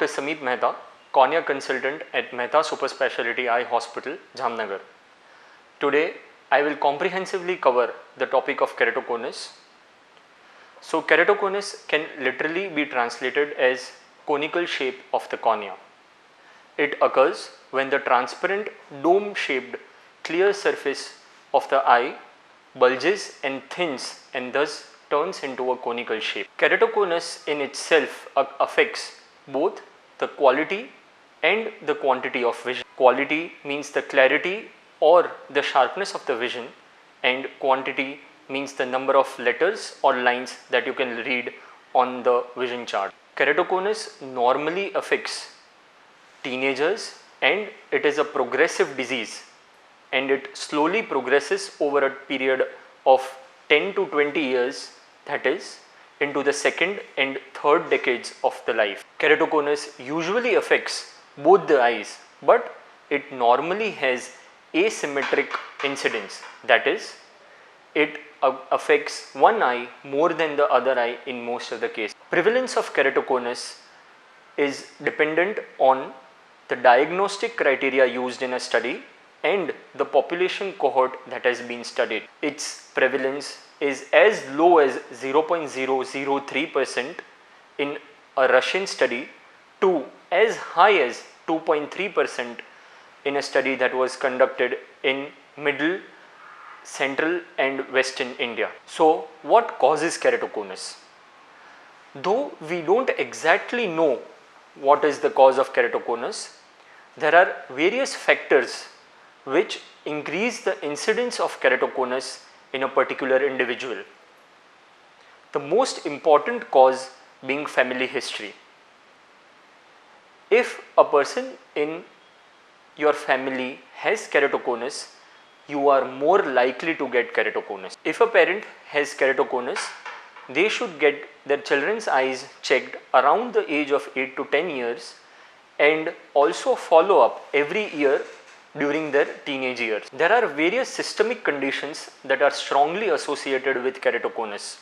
Dr. Sameep Mehta, cornea consultant at Mehta Super Speciality Eye Hospital, Jamnagar. Today, I will comprehensively cover the topic of keratoconus. So, keratoconus can literally be translated as conical shape of the cornea. It occurs when the transparent dome-shaped clear surface of the eye bulges and thins and thus turns into a conical shape. Keratoconus in itself affects both the quality and the quantity of vision. Quality means the clarity or the sharpness of the vision, and quantity means the number of letters or lines that you can read on the vision chart. Keratoconus normally affects teenagers and it is a progressive disease, and it slowly progresses over a period of 10 to 20 years, that is into the second and third decades of the life. Keratoconus usually affects both the eyes, but it normally has asymmetric incidence, that is it affects one eye more than the other eye in most of the cases. Prevalence of keratoconus is dependent on the diagnostic criteria used in a study and the population cohort that has been studied. Its prevalence is as low as 0.003% in a Russian study to as high as 2.3% in a study that was conducted in middle, central and western India. So, what causes keratoconus? Though we don't exactly know what is the cause of keratoconus, there are various factors which increase the incidence of keratoconus in a particular individual. The most important cause being family history. If a person in your family has keratoconus, you are more likely to get keratoconus. If a parent has keratoconus, they should get their children's eyes checked around the age of 8 to 10 years and also follow up every year during their teenage years. There are various systemic conditions that are strongly associated with keratoconus.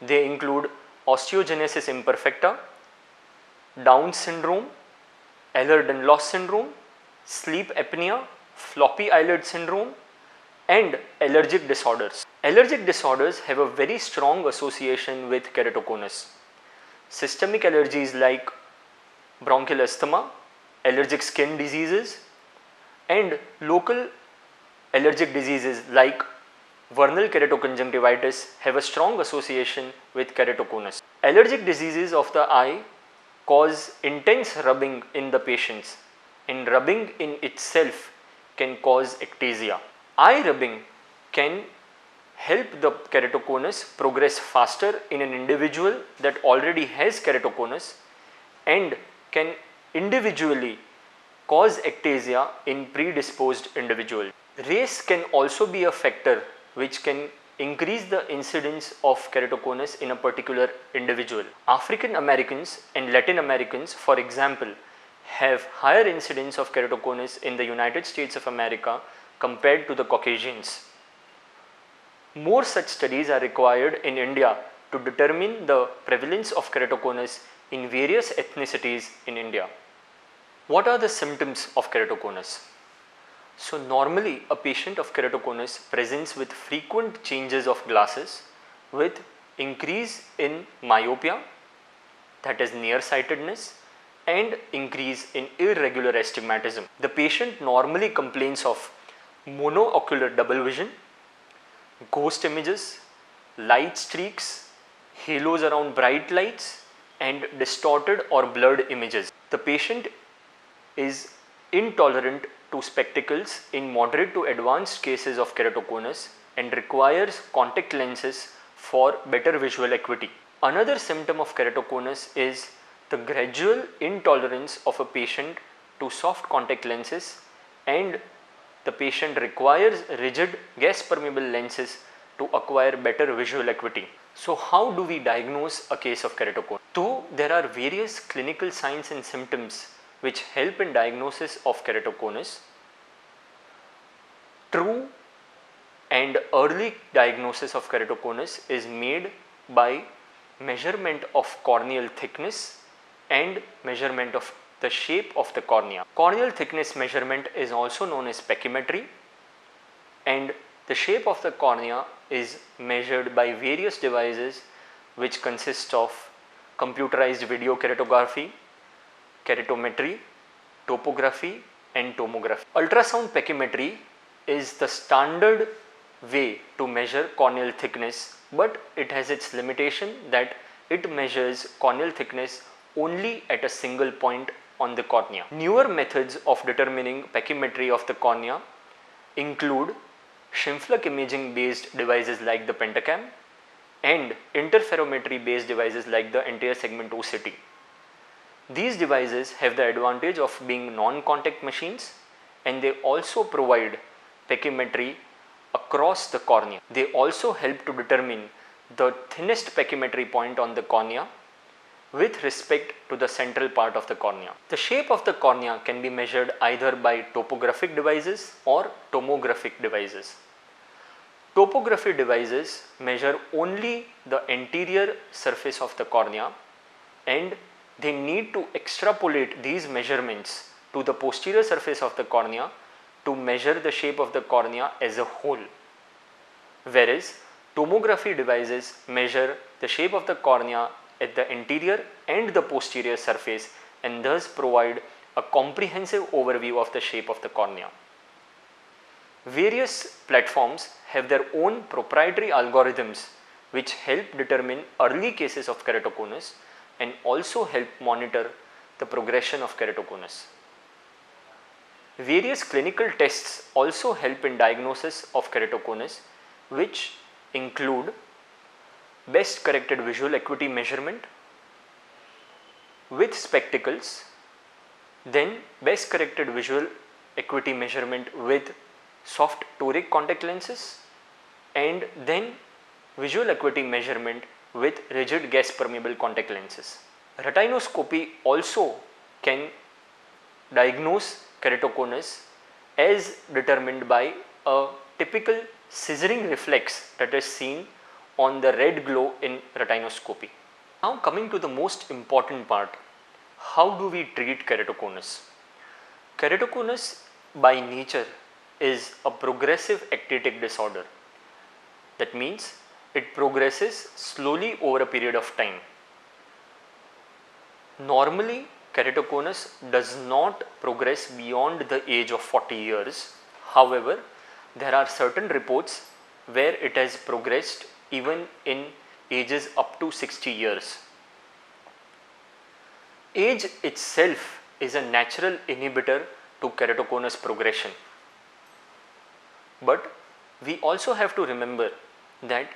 They include osteogenesis imperfecta, Down syndrome, Ehlers-Danlos syndrome, sleep apnea, floppy eyelid syndrome and allergic disorders. Allergic disorders have a very strong association with keratoconus. Systemic allergies like bronchial asthma, allergic skin diseases and local allergic diseases like vernal keratoconjunctivitis have a strong association with keratoconus. Allergic diseases of the eye cause intense rubbing in the patients, and rubbing in itself can cause ectasia. Eye rubbing can help the keratoconus progress faster in an individual that already has keratoconus and can individually cause ectasia in predisposed individuals. Race can also be a factor which can increase the incidence of keratoconus in a particular individual. African Americans and Latin Americans, for example, have higher incidence of keratoconus in the United States of America compared to the Caucasians. More such studies are required in India to determine the prevalence of keratoconus in various ethnicities in India. What are the symptoms of keratoconus? So, normally a patient of keratoconus presents with frequent changes of glasses with increase in myopia, that is nearsightedness, and increase in irregular astigmatism. The patient normally complains of monoocular double vision, ghost images, light streaks, halos around bright lights and distorted or blurred images. The patient is intolerant to spectacles in moderate to advanced cases of keratoconus and requires contact lenses for better visual acuity. Another symptom of keratoconus is the gradual intolerance of a patient to soft contact lenses, and the patient requires rigid gas permeable lenses to acquire better visual acuity. So, how do we diagnose a case of keratoconus? Though there are various clinical signs and symptoms which help in diagnosis of keratoconus, true and early diagnosis of keratoconus is made by measurement of corneal thickness and measurement of the shape of the cornea. Corneal thickness measurement is also known as pachymetry, and the shape of the cornea is measured by various devices which consist of computerized video keratography, keratometry, topography and tomography. Ultrasound pachymetry is the standard way to measure corneal thickness, but it has its limitation that it measures corneal thickness only at a single point on the cornea. Newer methods of determining pachymetry of the cornea include Schimflug imaging based devices like the Pentacam and interferometry based devices like the anterior segment OCT. These devices have the advantage of being non-contact machines, and they also provide pachymetry across the cornea. They also help to determine the thinnest pachymetry point on the cornea with respect to the central part of the cornea. The shape of the cornea can be measured either by topographic devices or tomographic devices. Topography devices measure only the anterior surface of the cornea, and they need to extrapolate these measurements to the posterior surface of the cornea to measure the shape of the cornea as a whole. Whereas tomography devices measure the shape of the cornea at the anterior and the posterior surface and thus provide a comprehensive overview of the shape of the cornea. Various platforms have their own proprietary algorithms which help determine early cases of keratoconus and also help monitor the progression of keratoconus. Various clinical tests also help in diagnosis of keratoconus, which include best corrected visual acuity measurement with spectacles, then best corrected visual acuity measurement with soft toric contact lenses, and then visual acuity measurement with rigid gas permeable contact lenses. Retinoscopy also can diagnose keratoconus as determined by a typical scissoring reflex that is seen on the red glow in retinoscopy. Now coming to the most important part, how do we treat keratoconus? Keratoconus by nature is a progressive ectatic disorder. That means it progresses slowly over a period of time. Normally, keratoconus does not progress beyond the age of 40 years. However, there are certain reports where it has progressed even in ages up to 60 years. Age itself is a natural inhibitor to keratoconus progression. But we also have to remember that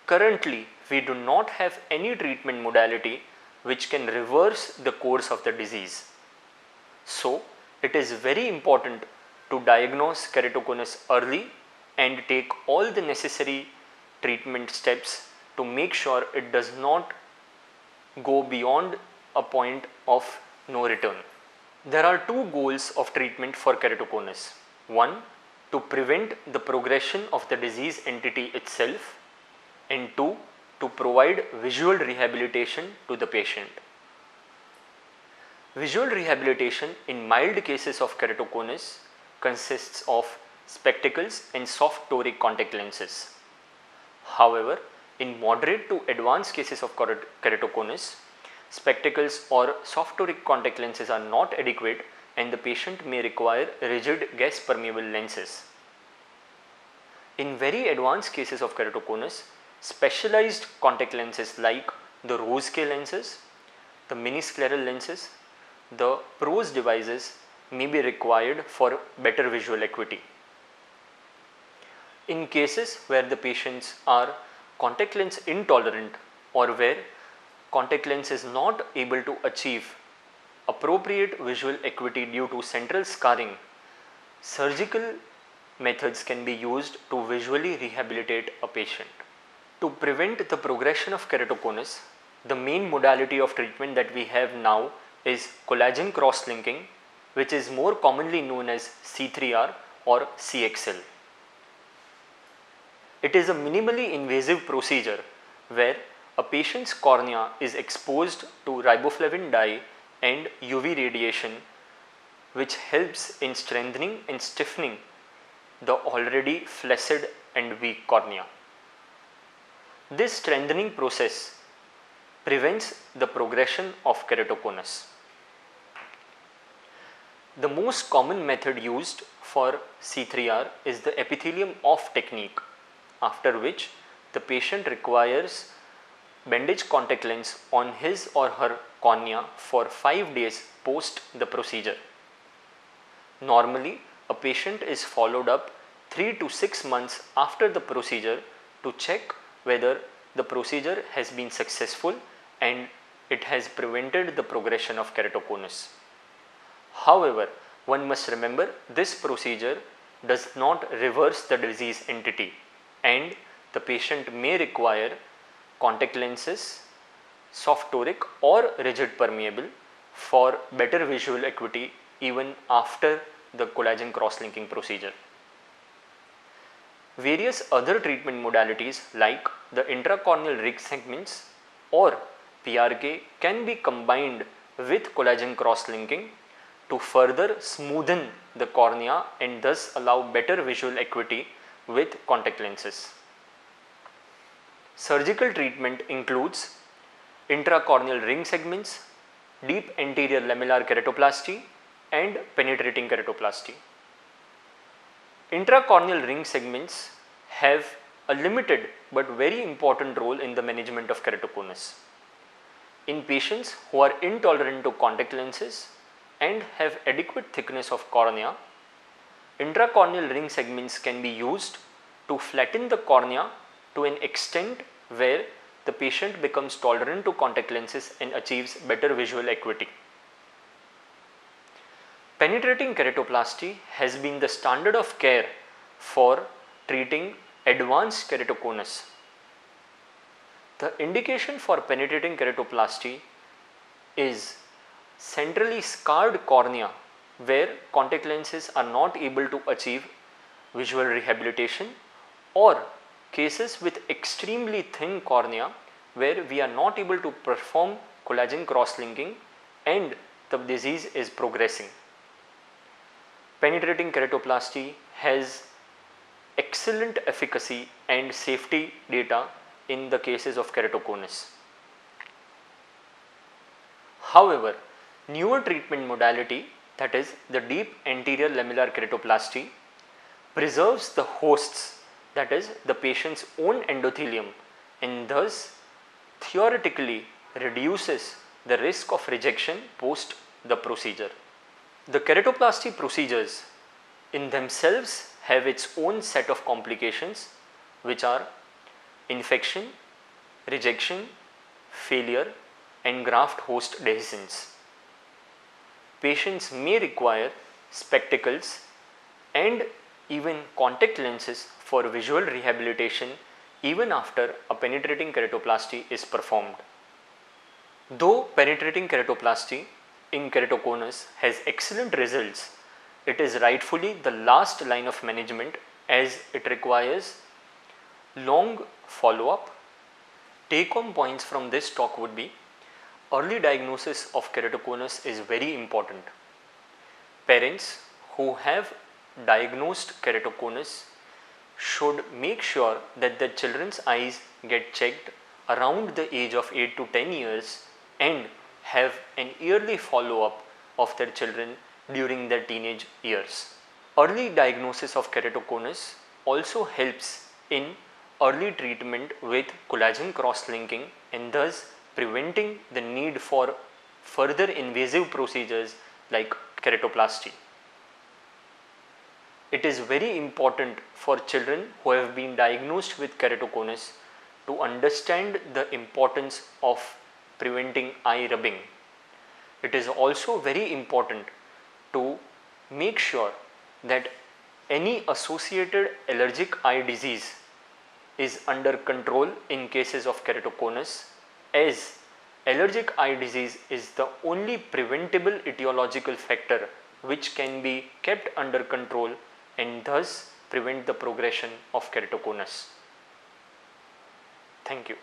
currently we do not have any treatment modality which can reverse the course of the disease. So, it is very important to diagnose keratoconus early and take all the necessary treatment steps to make sure it does not go beyond a point of no return. There are two goals of treatment for keratoconus. One, to prevent the progression of the disease entity itself, and two, to provide visual rehabilitation to the patient. Visual rehabilitation in mild cases of keratoconus consists of spectacles and soft toric contact lenses. However, in moderate to advanced cases of keratoconus, spectacles or soft toric contact lenses are not adequate and the patient may require rigid gas permeable lenses. In very advanced cases of keratoconus, specialized contact lenses like the Rose-K lenses, the mini-scleral lenses, the PROSE devices may be required for better visual acuity. In cases where the patients are contact lens intolerant or where contact lens is not able to achieve appropriate visual acuity due to central scarring, surgical methods can be used to visually rehabilitate a patient. To prevent the progression of keratoconus, the main modality of treatment that we have now is collagen cross-linking, which is more commonly known as C3R or CXL. It is a minimally invasive procedure where a patient's cornea is exposed to riboflavin dye and UV radiation, which helps in strengthening and stiffening the already flaccid and weak cornea. This strengthening process prevents the progression of keratoconus. The most common method used for C3R is the epithelium off technique, after which the patient requires bandage contact lens on his or her cornea for 5 days post the procedure. Normally, a patient is followed up 3 to 6 months after the procedure to check whether the procedure has been successful and it has prevented the progression of keratoconus. However, one must remember this procedure does not reverse the disease entity, and the patient may require contact lenses, soft toric or rigid permeable for better visual acuity even after the collagen cross-linking procedure. Various other treatment modalities like the intracorneal rig segments or PRK can be combined with collagen cross-linking to further smoothen the cornea and thus allow better visual acuity with contact lenses. Surgical treatment includes intracorneal ring segments, deep anterior lamellar keratoplasty and penetrating keratoplasty. Intracorneal ring segments have a limited but very important role in the management of keratoconus. In patients who are intolerant to contact lenses and have adequate thickness of cornea, intracorneal ring segments can be used to flatten the cornea to an extent where the patient becomes tolerant to contact lenses and achieves better visual acuity. Penetrating keratoplasty has been the standard of care for treating advanced keratoconus. The indication for penetrating keratoplasty is centrally scarred cornea where contact lenses are not able to achieve visual rehabilitation, or cases with extremely thin cornea where we are not able to perform collagen cross-linking and the disease is progressing. Penetrating keratoplasty has excellent efficacy and safety data in the cases of keratoconus. However, newer treatment modality, that is the deep anterior lamellar keratoplasty, preserves the hosts, that is the patient's own endothelium, and thus theoretically reduces the risk of rejection post the procedure. The keratoplasty procedures in themselves have its own set of complications, which are infection, rejection, failure and graft host dehiscence. Patients may require spectacles and even contact lenses for visual rehabilitation even after a penetrating keratoplasty is performed. Though penetrating keratoplasty in keratoconus has excellent results, it is rightfully the last line of management as it requires long follow-up. Take-home points from this talk would be: early diagnosis of keratoconus is very important. Parents who have diagnosed keratoconus should make sure that their children's eyes get checked around the age of 8 to 10 years and have an yearly follow-up of their children during their teenage years. Early diagnosis of keratoconus also helps in early treatment with collagen cross-linking and thus preventing the need for further invasive procedures like keratoplasty. It is very important for children who have been diagnosed with keratoconus to understand the importance of preventing eye rubbing. It is also very important to make sure that any associated allergic eye disease is under control in cases of keratoconus, as allergic eye disease is the only preventable etiological factor which can be kept under control and thus prevent the progression of keratoconus. Thank you.